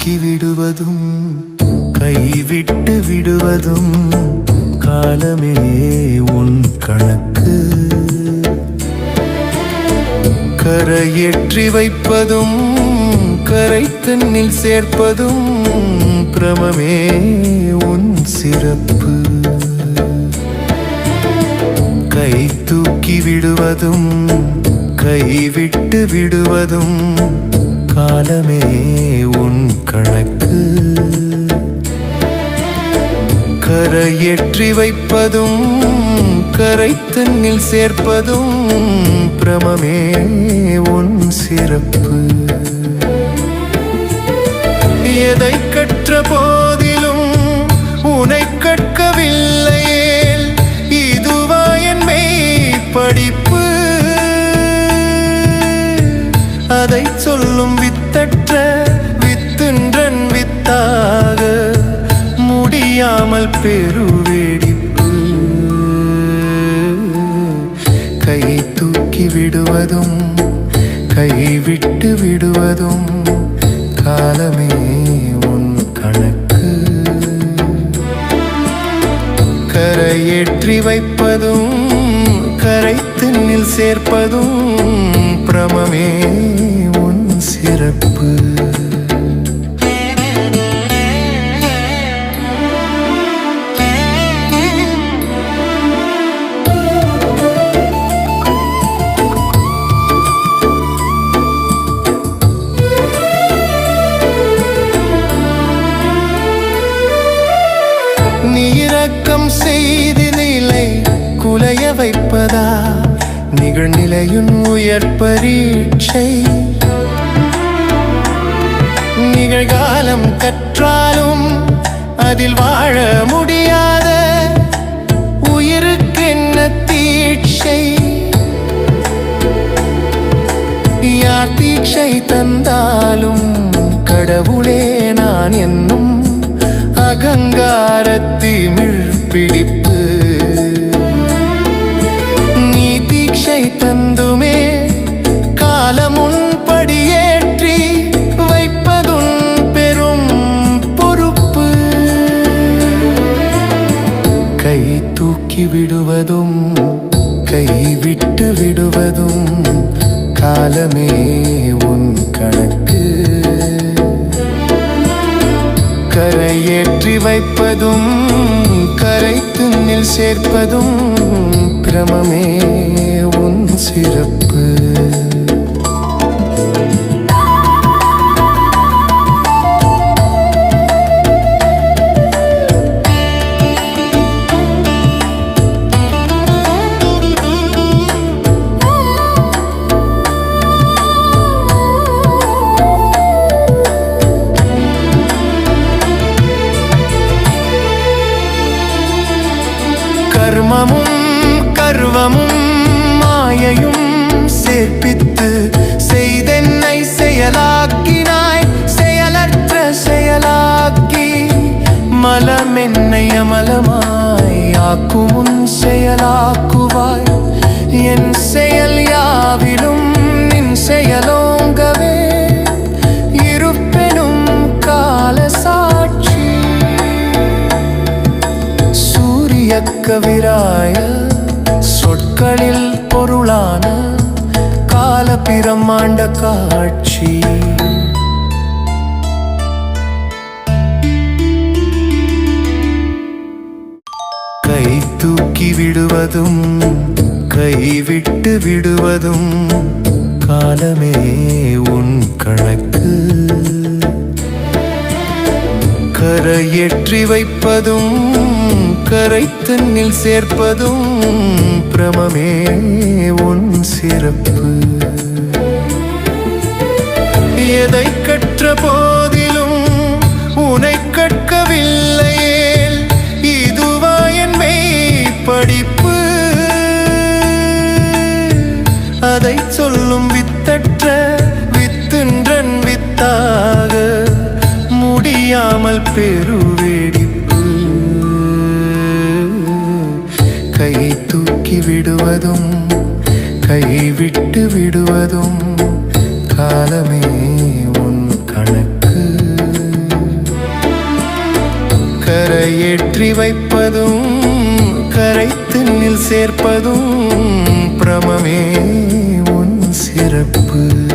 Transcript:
தூக்கி விடுவதும் கைவிட்டு விடுவதும் காலமே உன் கணக்கு. கரையேற்றி வைப்பதும் கரை தன்னில் சேர்ப்பதும் பிரமமே உன் சிறப்பு. கை தூக்கி விடுவதும் கைவிட்டு விடுவதும் காலமே உன் கணக்கு. கரையேற்றி வைப்பதும் கரை தன்னில் சேர்ப்பதும் பிரமமே உன் சிறப்பு. எதை கற்ற போதிலும் உனை கற்கவில்லையேல் இதுவா என் மெய் படிப்பு. அதை சொல்லும் வித்தற்ற வித்துன்றன் வித்தாக முடியாமல் பெருவெடிப்பு. கை தூக்கி விடுவதும் கைவிட்டு விடுவதும் காலமே உன் கணக்கு. கரையேற்றி வைப்பதும் கரை தன்னில் சேர்ப்பதும் பிரமமே உன் சிறப்பு. நீரக்கம் செய்து நிலை குலைய வைப்பதா நிகழ்நிலையின் உயர் பரீட்சை. நிகழ்காலம் கற்றாலும் அதில் வாழ முடியாத உயிருக்கென்ன தீட்சை. யார் தீட்சை தந்தாலும் கடவுளே நான் என்னும் அகங்காரத்திமிழ் பிடிப்பு. நீ தீட்சை தந்துமே காலமுன் படியேற்றி வைப்பதுன் பெரும் பொறுப்பு. கை தூக்கி விடுவதும் கைவிட்டு விடுவதும் காலமே உன் கணக்கு. கரையேற்றி வைப்பதும் கரை தன்னில் சேர்ப்பதும் பிரமமே உன் சிறப்பு. கர்மமும் கர்வமும் மாயையும் சேர்ப்பித்து செய்தென்னை செயலாக்கினாய். செயலற்ற செயலாக்கி மலமென்னை அமலமாய் ஆக்குமுன் செயலாக்குவாய். என் செயல் யாவிலும் நின் செயலோங்கவே இருப்பெனும் கால சாட்சி. கவிராய சொற்களில் பொருளான கால பிரமாண்ட காட்சி. கை தூக்கி விடுவதும் கைவிட்டு விடுவதும் காலமே உன் கணக்கு. கரையேற்றி வைப்பதும் கரை தன்னில் சேர்ப்பதும் பிரமமே உன் சிறப்பு. எதை கற்ற போதிலும் உனை கற்கவில்லையேல் இதுவா என் மெய் படிப்பு. அதை சொல்லும் வித்தற்ற வித்துன்றன் வித்தாக முடியாமல் பெருவெடிப்பு. கை தூக்கி விடுவதும் கைவிட்டு விடுவதும் காலமே உன் கணக்கு. ஏற்றி வைப்பதும் கரைத்தினில் சேர்ப்பதும் பிரமமே உன் சிறப்பு.